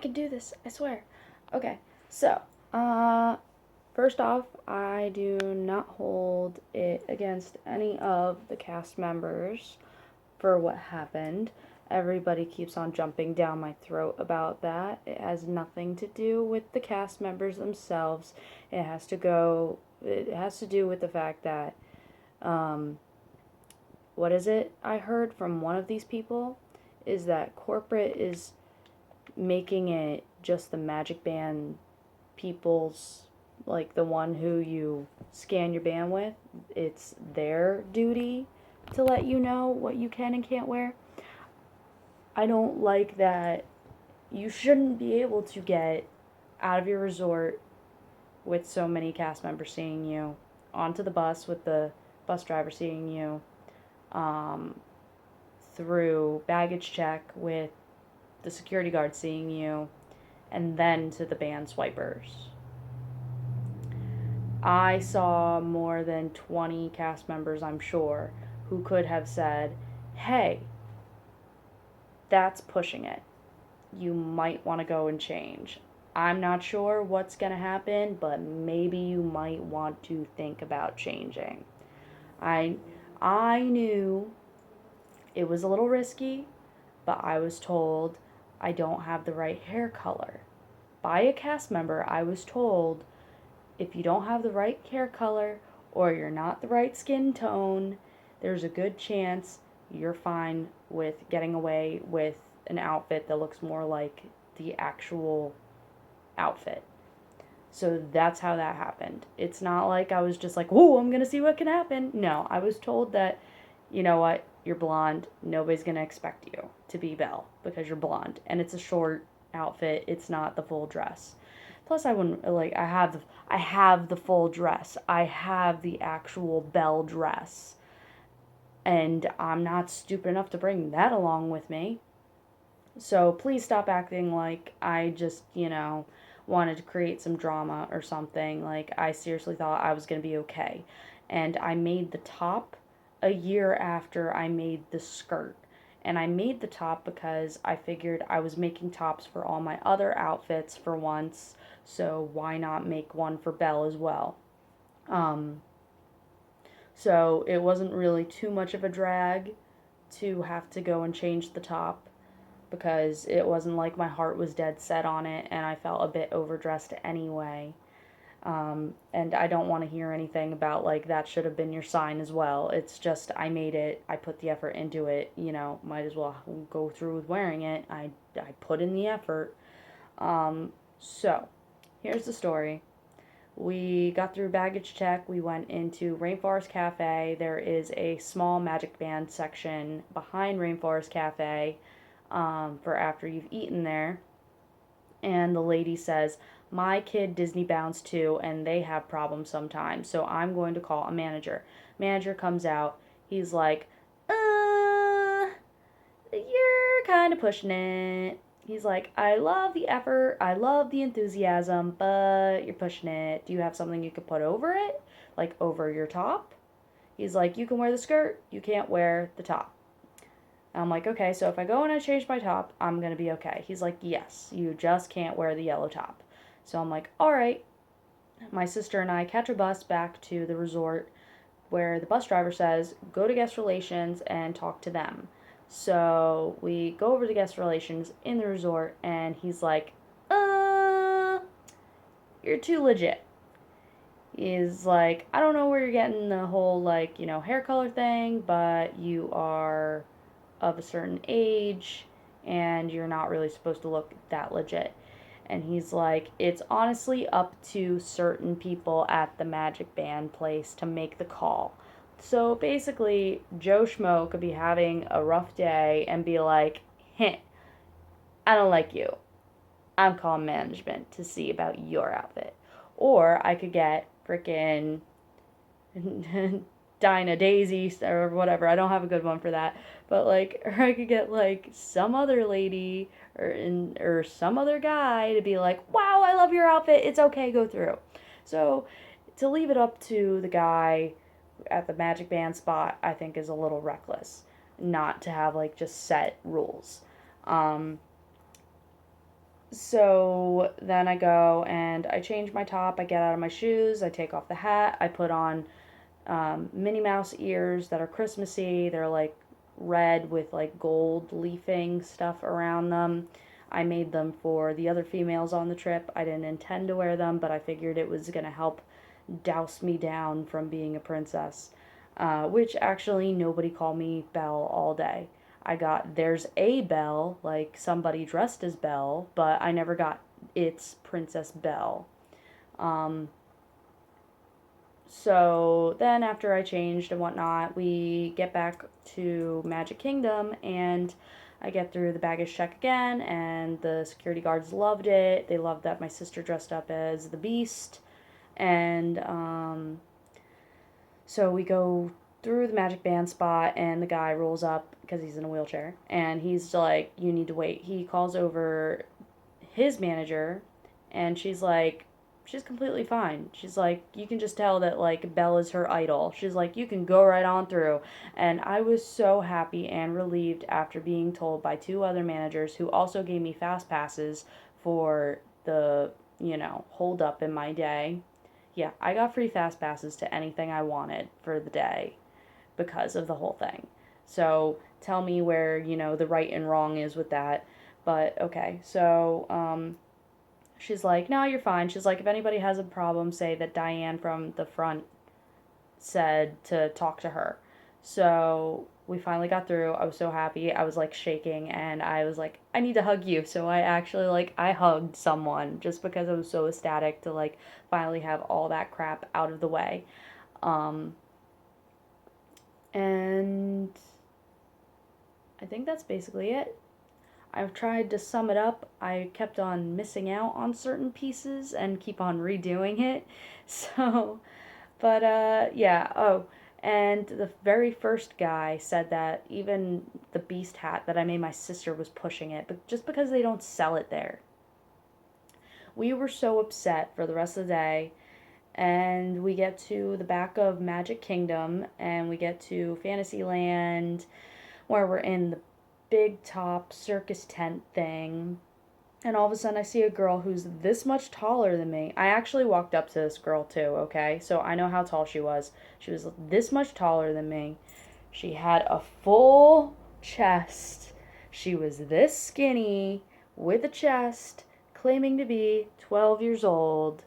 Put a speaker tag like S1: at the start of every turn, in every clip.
S1: can do this, I swear. Okay, so, first off, I do not hold it against any of the cast members for what happened. Everybody keeps on jumping down my throat about that. It has nothing to do with the cast members themselves. It has to do with the fact that, um, what is it I heard from one of these people is that corporate is making it just the Magic Band people's, like the one who you scan your band with, it's their duty to let you know what you can and can't wear. I don't like that. You shouldn't be able to get out of your resort with so many cast members seeing you, onto the bus with the bus driver seeing you, um, through baggage check with the security guard seeing you, and then to the band swipers. I saw more than 20 cast members, I'm sure, who could have said, hey, that's pushing it. You might want to go and change. I'm not sure what's going to happen, but maybe you might want to think about changing. I I knew it was a little risky, but I was told I don't have the right hair color. By a cast member, I was told if you don't have the right hair color or you're not the right skin tone, there's a good chance you're fine with getting away with an outfit that looks more like the actual outfit. So that's how that happened. It's not like I was just like, "Oh, I'm going to see what can happen." No, I was told that, you know what, you're blonde. Nobody's going to expect you to be Belle because you're blonde. And it's a short outfit, it's not the full dress. Plus, I wouldn't like. I have the full dress. I have the actual Belle dress, and I'm not stupid enough to bring that along with me. So please stop acting like I just wanted to create some drama or something. Like I seriously thought I was gonna be okay, and I made the top a year after I made the skirt. And I made the top because I figured I was making tops for all my other outfits for once, so why not make one for Belle as well? Um, so it wasn't really too much of a drag to have to go and change the top because it wasn't like my heart was dead set on it and I felt a bit overdressed anyway. And I don't want to hear anything about like that should have been your sign as well. It's just I made it, I put the effort into it, might as well go through with wearing it. I put in the effort. So here's the story. We got through baggage check. We went into Rainforest Cafe. There is a small Magic Band section behind Rainforest Cafe, for after you've eaten there. And the lady says, my kid Disney bounds too, and they have problems sometimes, so I'm going to call a manager. Manager comes out. He's like, you're kind of pushing it. He's like, I love the effort, I love the enthusiasm, but you're pushing it. Do you have something you could put over it? Like over your top? He's like, you can wear the skirt, you can't wear the top. I'm like, okay, so if I go and I change my top, I'm going to be okay. He's like, yes, you just can't wear the yellow top. So I'm like, all right. My sister and I catch a bus back to the resort where the bus driver says, go to guest relations and talk to them. So we go over to guest relations in the resort and he's like, you're too legit. He's like, I don't know where you're getting the whole like, hair color thing, but you are of a certain age and you're not really supposed to look that legit. And he's like, it's honestly up to certain people at the Magic Band place to make the call. So basically, Joe Schmo could be having a rough day and be like, heh, I don't like you. I'm calling management to see about your outfit. Or I could get freaking Dinah Daisy or whatever. I don't have a good one for that. But like, or I could get like some other lady or some other guy to be like, "Wow, I love your outfit. It's okay, go through." So to leave it up to the guy at the Magic Band spot, I think is a little reckless. Not to have like just set rules. Um, So then I go and I change my top, I get out of my shoes, I take off the hat, I put on Minnie Mouse ears that are Christmassy. They're like red with like gold leafing stuff around them. I made them for the other females on the trip. I didn't intend to wear them, but I figured it was going to help douse me down from being a princess. Which actually nobody called me Belle all day. I got there's a Belle, like somebody dressed as Belle, but I never got it's Princess Belle. Um, so then after I changed and whatnot, we get back to Magic Kingdom and I get through the baggage check again and the security guards loved it. They loved that my sister dressed up as the Beast. And so we go through the Magic Band spot and the guy rolls up because he's in a wheelchair and he's like, you need to wait. He calls over his manager and she's completely fine. She's like, you can just tell that like Belle is her idol. She's like, you can go right on through. And I was so happy and relieved after being told by two other managers who also gave me fast passes for the, hold up in my day. Yeah, I got free fast passes to anything I wanted for the day because of the whole thing. So tell me where, the right and wrong is with that. But okay, so she's like, no, you're fine. She's like, if anybody has a problem, say that Diane from the front said to talk to her. So we finally got through. I was so happy. I was like shaking and I was like, I need to hug you. So I actually I hugged someone just because I was so ecstatic to like finally have all that crap out of the way. Um, and I think that's basically it. I've tried to sum it up. I kept on missing out on certain pieces and keep on redoing it. So, but yeah. Oh, and the very first guy said that even the beast hat that I made my sister was pushing it, but just because they don't sell it there. We were so upset for the rest of the day, and we get to the back of Magic Kingdom and we get to Fantasyland where we're in the big top circus tent thing. And all of a sudden, I see a girl who's this much taller than me. I actually walked up to this girl too, okay? So I know how tall she was. She was this much taller than me. She had a full chest. She was this skinny with a chest, claiming to be 12 years old,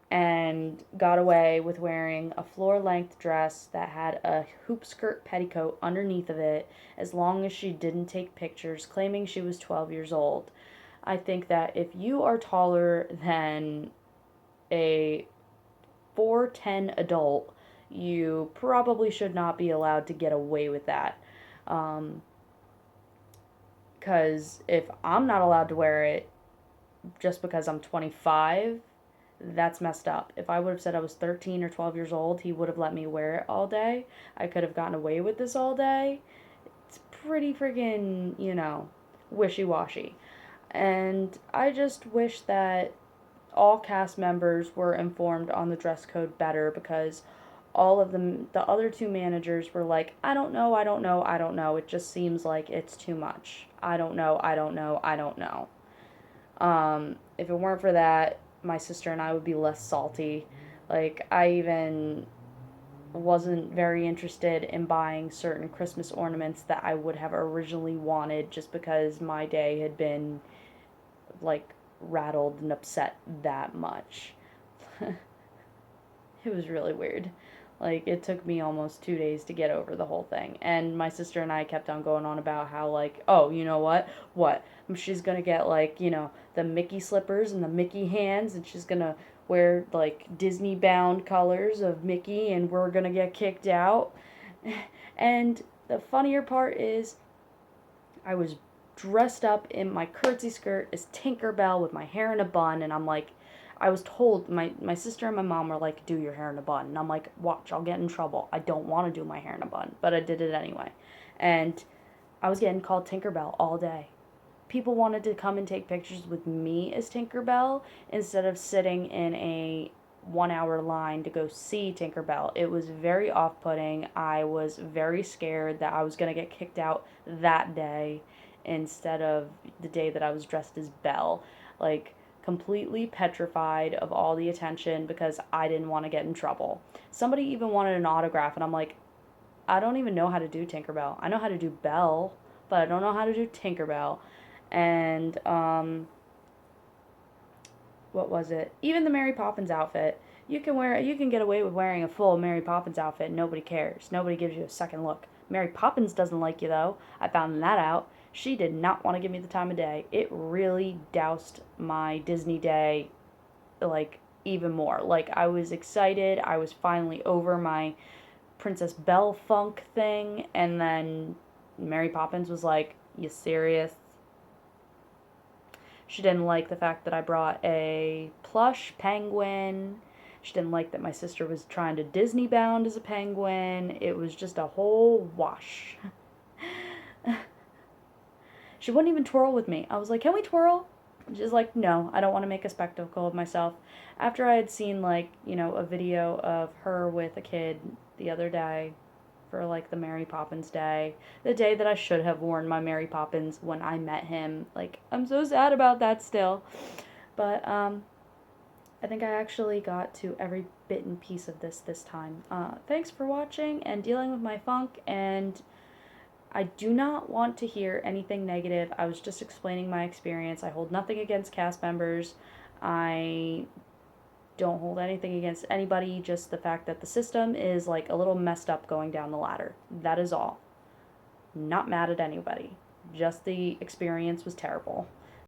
S1: and got away with wearing a floor length dress that had a hoop skirt petticoat underneath of it as long as she didn't take pictures claiming she was 12 years old. I think that if you are taller than a 4'10" adult, you probably should not be allowed to get away with that. Because if I'm not allowed to wear it just because I'm 25, that's messed up. If I would have said I was 13 or 12 years old, he would have let me wear it all day. I could have gotten away with this all day. It's pretty friggin', wishy-washy. And I just wish that all cast members were informed on the dress code better because all of them, the other two managers were like, I don't know, I don't know, I don't know. It just seems like it's too much. I don't know, I don't know, I don't know. If it weren't for that, my sister and I would be less salty. Like, I even wasn't very interested in buying certain Christmas ornaments that I would have originally wanted just because my day had been, like, rattled and upset that much. It was really weird. Like, it took me almost 2 days to get over the whole thing. And my sister and I kept on going on about how, like, oh, you know what? What? She's gonna get, like, the Mickey slippers and the Mickey hands, and she's gonna wear, like, Disney bound colors of Mickey, and we're gonna get kicked out. And the funnier part is, I was dressed up in my curtsy skirt as Tinkerbell with my hair in a bun, and I'm like, I was told, my sister and my mom were like, do your hair in a bun. And I'm like, watch, I'll get in trouble. I don't want to do my hair in a bun. But I did it anyway. And I was getting called Tinkerbell all day. People wanted to come and take pictures with me as Tinkerbell instead of sitting in a 1 hour line to go see Tinkerbell. It was very off putting. I was very scared that I was going to get kicked out that day. instead of the day that I was dressed as Belle. Like, completely petrified of all the attention because I didn't want to get in trouble. Somebody even wanted an autograph, and I'm like, I don't even know how to do Tinkerbell. I know how to do Belle, but I don't know how to do Tinkerbell. And, what was it? Even the Mary Poppins outfit. You can get away with wearing a full Mary Poppins outfit and nobody cares. Nobody gives you a second look. Mary Poppins doesn't like you though. I found that out. She did not want to give me the time of day. It really doused my Disney day, like, even more. Like, I was excited. I was finally over my Princess Belle funk thing, and then Mary Poppins was like, "You serious?" She didn't like the fact that I brought a plush penguin. She didn't like that my sister was trying to Disney bound as a penguin. It was just a whole wash. She wouldn't even twirl with me. I was like, "Can we twirl?" She's like, "No, I don't want to make a spectacle of myself." After I had seen, like, a video of her with a kid the other day for, like, the Mary Poppins day, the day that I should have worn my Mary Poppins when I met him. Like, I'm so sad about that still. But, I think I actually got to every bit and piece of this time. Thanks for watching and dealing with my funk, and I do not want to hear anything negative. I was just explaining my experience. I hold nothing against cast members. I don't hold anything against anybody, just the fact that the system is, like, a little messed up going down the ladder. That is all. Not mad at anybody. Just the experience was terrible.